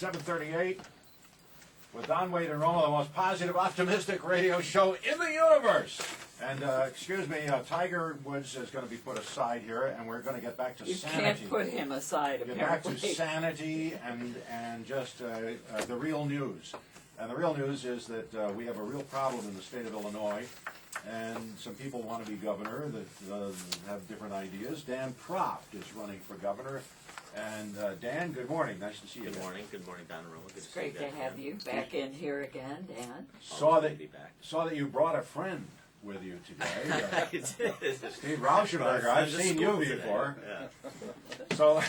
7:38 with Don Wade and Roma, the most positive, optimistic radio show in the universe. And excuse me, Tiger Woods is going to be put aside here, and we're going to get back to sanity. You can't put him aside, apparently. Get back to sanity and just the real news. And the real news is that we have a real problem in the state of Illinois, and some people want to be governor that have different ideas. Dan Proft is running for governor. And Dan, good morning. Nice to see you. Good morning. Good morning, Don and Roma. It's great to have you back in here again, Dan. Saw that you brought a friend with you today. I did. Steve Rauschenberger. I've seen you before. Yeah. So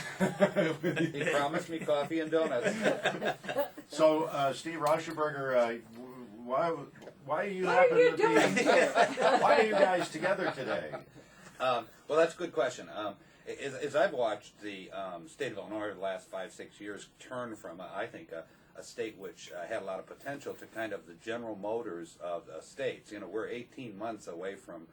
He promised me coffee and donuts. So Steve Rauschenberger, why are you What are you doing? Why are you guys together today? Well, that's a good question. As I've watched the state of Illinois over the last 5-6 years turn from, I think, a state which had a lot of potential to kind of the General Motors of states. You know, we're 18 months away from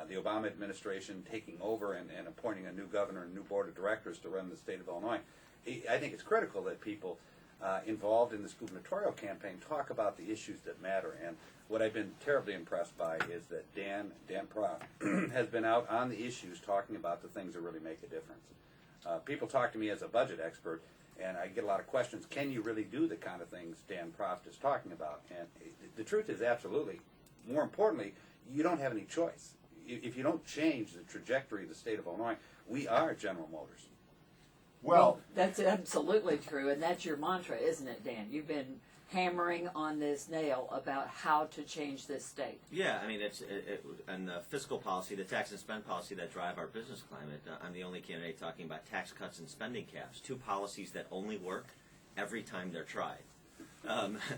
the Obama administration taking over and appointing a new governor and new board of directors to run the state of Illinois. I think it's critical that people involved in this gubernatorial campaign talk about the issues that matter. And what I've been terribly impressed by is that Dan Proft has been out on the issues talking about the things that really make a difference. People talk to me as a budget expert, and I get a lot of questions. Can you really do the kind of things Dan Proft is talking about? And the truth is absolutely. More importantly, you don't have any choice. If you don't change the trajectory of the state of Illinois, we are General Motors. Well, that's absolutely true, and that's your mantra, isn't it, Dan? You've been hammering on this nail about how to change this state. Yeah, I mean, and the fiscal policy, the tax and spend policy that drive our business climate. I'm the only candidate talking about tax cuts and spending caps, two policies that only work every time they're tried.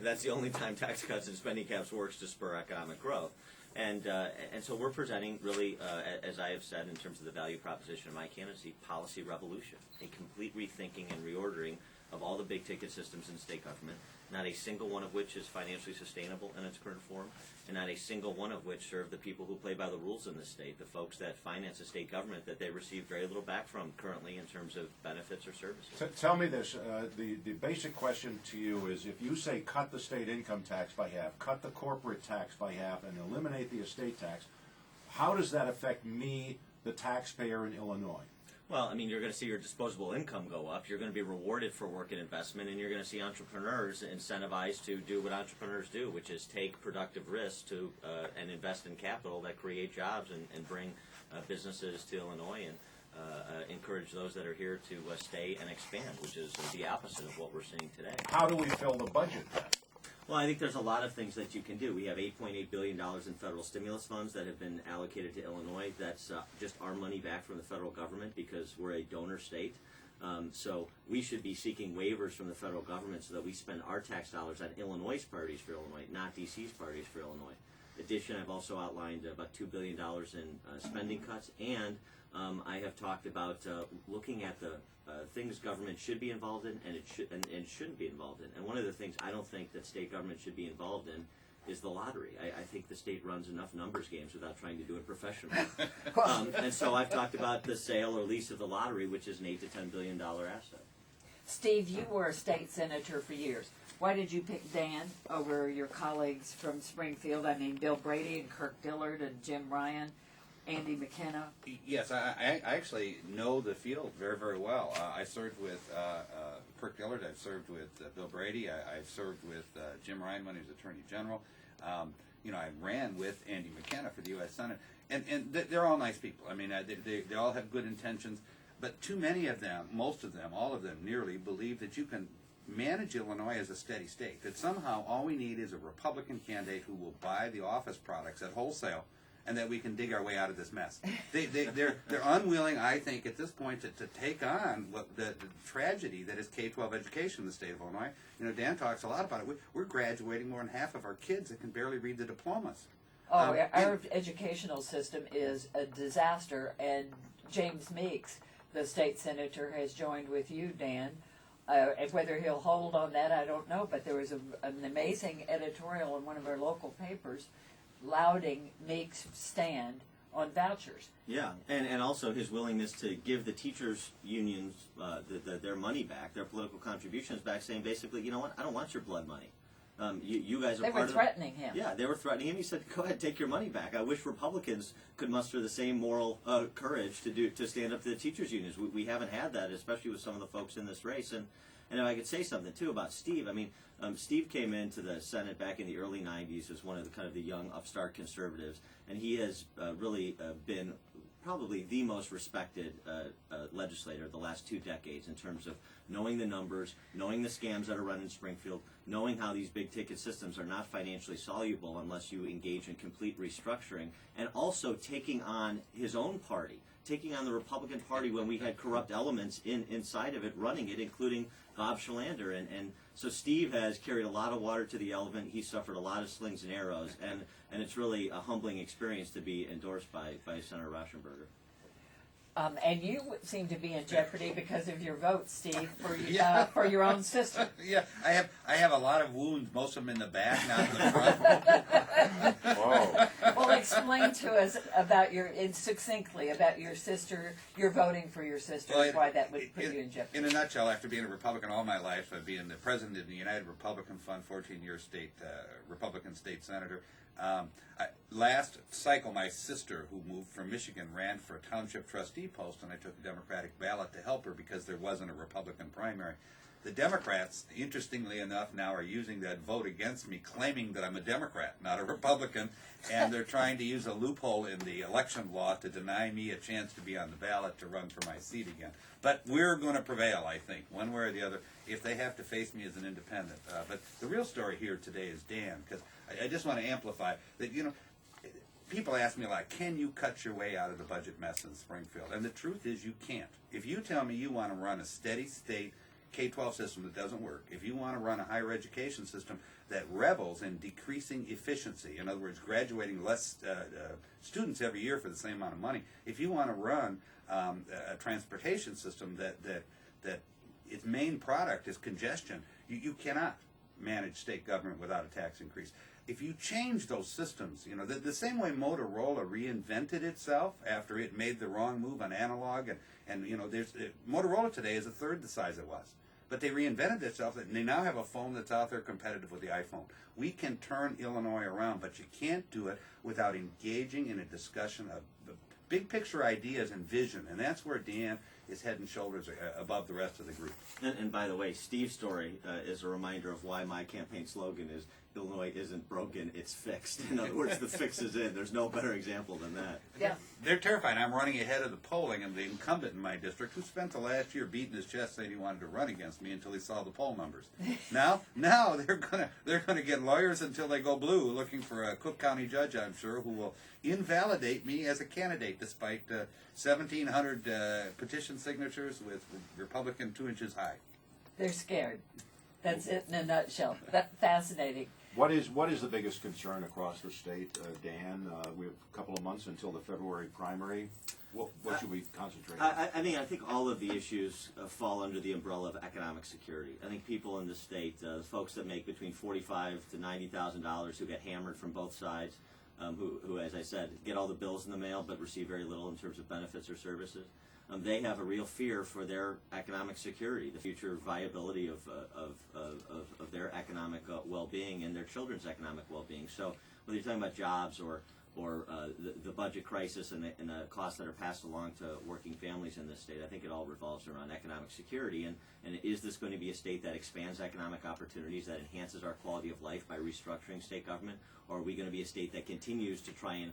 That's the only time tax cuts and spending caps works to spur economic growth. And so we're presenting really, as I have said in terms of the value proposition of my candidacy, policy revolution, a complete rethinking and reordering of all the big ticket systems in state government, not a single one of which is financially sustainable in its current form, and not a single one of which serve the people who play by the rules in this state, the folks that finance the state government that they receive very little back from currently in terms of benefits or services. Tell me this, the basic question to you is, if you say cut the state income tax by half, cut the corporate tax by half, and eliminate the estate tax, how does that affect me, the taxpayer in Illinois? Well, I mean, you're going to see your disposable income go up. You're going to be rewarded for work and investment, and you're going to see entrepreneurs incentivized to do what entrepreneurs do, which is take productive risks and invest in capital that create jobs and bring businesses to Illinois and encourage those that are here to stay and expand, which is the opposite of what we're seeing today. How do we fill the budget then? Well, I think there's a lot of things that you can do. We have $8.8 billion in federal stimulus funds that have been allocated to Illinois. That's just our money back from the federal government because we're a donor state. So we should be seeking waivers from the federal government so that we spend our tax dollars on Illinois' priorities for Illinois, not D.C.'s priorities for Illinois. In addition, I've also outlined about $2 billion in spending cuts, and I have talked about looking at the things government should be involved in and shouldn't be involved in. And one of the things I don't think that state government should be involved in is the lottery. I think the state runs enough numbers games without trying to do it professionally. And so I've talked about the sale or lease of the lottery, which is an $8 to $10 billion asset. Steve, you were a state senator for years. Why did you pick Dan over your colleagues from Springfield? I mean, Bill Brady and Kirk Dillard and Jim Ryan, Andy McKenna. Yes, I actually know the field very, very well. I served with Kirk Dillard. I've served with Bill Brady. I've served with Jim Ryan when he was Attorney General. I ran with Andy McKenna for the U.S. Senate. And they're all nice people. I mean, they all have good intentions. But too many of them, most of them, all of them nearly, believe that you can manage Illinois as a steady state, that somehow all we need is a Republican candidate who will buy the office products at wholesale, and that we can dig our way out of this mess. They're unwilling, I think, at this point to take on the tragedy that is K-12 education in the state of Illinois. You know, Dan talks a lot about it. We're graduating more than half of our kids that can barely read the diplomas. Our educational system is a disaster, and James Meeks, the state senator, has joined with you, Dan. Whether he'll hold on that, I don't know, but there was an amazing editorial in one of our local papers lauding Meeks' stand on vouchers. Yeah, and also his willingness to give the teachers' unions their money back, their political contributions back, saying basically, you know what, I don't want your blood money. You guys are They part were threatening him. Yeah, they were threatening him. He said, "Go ahead, take your money back." I wish Republicans could muster the same moral courage to stand up to the teachers' unions. We haven't had that, especially with some of the folks in this race. And if I could say something too about Steve, I mean, Steve came into the Senate back in the early '90s as one of the young upstart conservatives, and he has really been probably the most respected legislator of the last 2 decades in terms of knowing the numbers, knowing the scams that are run in Springfield, knowing how these big ticket systems are not financially soluble unless you engage in complete restructuring, and also taking on his own party, taking on the Republican Party when we had corrupt elements inside of it, running it, including Bob Schalander. And so Steve has carried a lot of water to the elephant. He suffered a lot of slings and arrows, and it's really a humbling experience to be endorsed by Senator Rauschenberger. And you seem to be in jeopardy because of your vote, Steve, Yeah. for your own sister. Yeah, I have a lot of wounds, most of them in the back, not in the front. Whoa. Well, explain to us about succinctly about your sister, your voting for your sister, Well, why that would put you in jeopardy. In a nutshell, after being a Republican all my life, being the president of the United Republican Fund, 14-year state Republican state senator. Last cycle, my sister, who moved from Michigan, ran for a township trustee post, and I took a Democratic ballot to help her because there wasn't a Republican primary. The Democrats, interestingly enough, now are using that vote against me, claiming that I'm a Democrat, not a Republican, and they're trying to use a loophole in the election law to deny me a chance to be on the ballot to run for my seat again. But we're going to prevail, I think, one way or the other, if they have to face me as an independent. But the real story here today is Dan, because I just want to amplify that, you know, people ask me a lot, can you cut your way out of the budget mess in Springfield? And the truth is you can't. If you tell me you want to run a steady state K-12 system that doesn't work, if you want to run a higher education system that revels in decreasing efficiency, in other words, graduating less students every year for the same amount of money, if you want to run a transportation system that its main product is congestion, you cannot manage state government without a tax increase. If you change those systems, you know, the same way Motorola reinvented itself after it made the wrong move on analog, and you know, Motorola today is a third the size it was. But they reinvented itself, and they now have a phone that's out there competitive with the iPhone. We can turn Illinois around, but you can't do it without engaging in a discussion of the big picture ideas and vision, and that's where Dan is head and shoulders above the rest of the group. And by the way, Steve's story is a reminder of why my campaign slogan is Illinois isn't broken, it's fixed. In other words, the fix is in. There's no better example than that. Yeah. They're terrified. I'm running ahead of the polling, and the incumbent in my district, who spent the last year beating his chest saying he wanted to run against me until he saw the poll numbers. Now they're gonna get lawyers until they go blue, looking for a Cook County judge, I'm sure, who will invalidate me as a candidate, despite 1,700 petition signatures with Republican 2 inches high. They're scared. That's it in a nutshell. That's fascinating. What is the biggest concern across the state, Dan? We have a couple of months until the February primary. What should we concentrate on? I think all of the issues fall under the umbrella of economic security. I think people in the state, folks that make between $45,000 to $90,000 who get hammered from both sides, who, as I said, get all the bills in the mail but receive very little in terms of benefits or services. They have a real fear for their economic security, the future viability of their economic well-being and their children's economic well-being. So whether you're talking about jobs or the budget crisis and the costs that are passed along to working families in this state, I think it all revolves around economic security. And is this going to be a state that expands economic opportunities, that enhances our quality of life by restructuring state government? Or are we going to be a state that continues to try and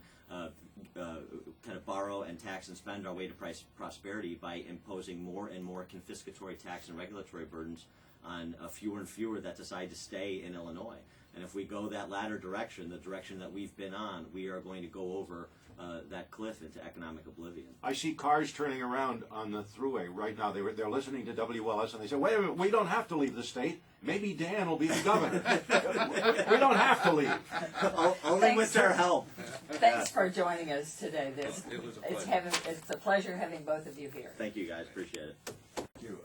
kind of borrow and tax and spend our way to prosperity by imposing more and more confiscatory tax and regulatory burdens on fewer and fewer that decide to stay in Illinois? And if we go that latter direction, the direction that we've been on, we are going to go over that cliff into economic oblivion. I see cars turning around on the thruway right now. They're listening to WLS and they say, wait a minute, we don't have to leave the state. Maybe Dan will be the governor. We don't have to leave. Only with their help. Thanks for joining us today. It was a pleasure. It's a pleasure having both of you here. Thank you, guys. Appreciate it. Thank you.